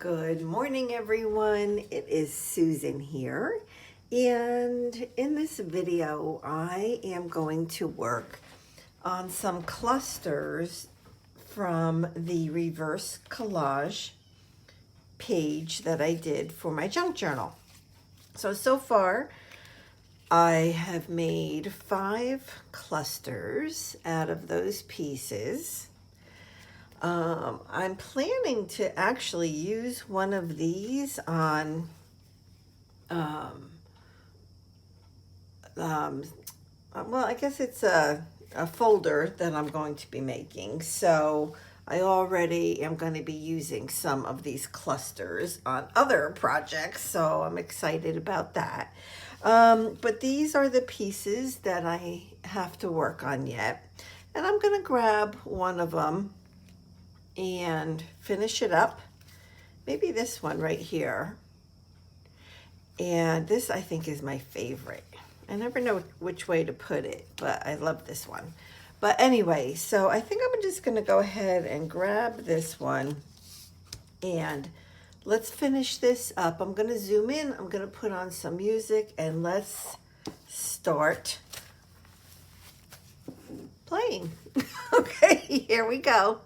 Good morning, everyone. It is Susan here, and in this video I am going to work on some clusters from the Reverse Collage page that I did for my junk journal. So far I have made 5 clusters out of those pieces. I'm planning to actually use one of these on well, I guess it's a folder that I'm going to be making. So I already am going to be using some of these clusters on other projects, so I'm excited about that. But these are the pieces that I have to work on yet, and I'm going to grab one of them and finish it up. Maybe this one right here. And this, I think, is my favorite. I never know which way to put it, but I love this one. But anyway, so I think I'm just going to go ahead and grab this one and let's finish this up. I'm going to zoom in, I'm going to put on some music, and let's start playing. Okay, here we go.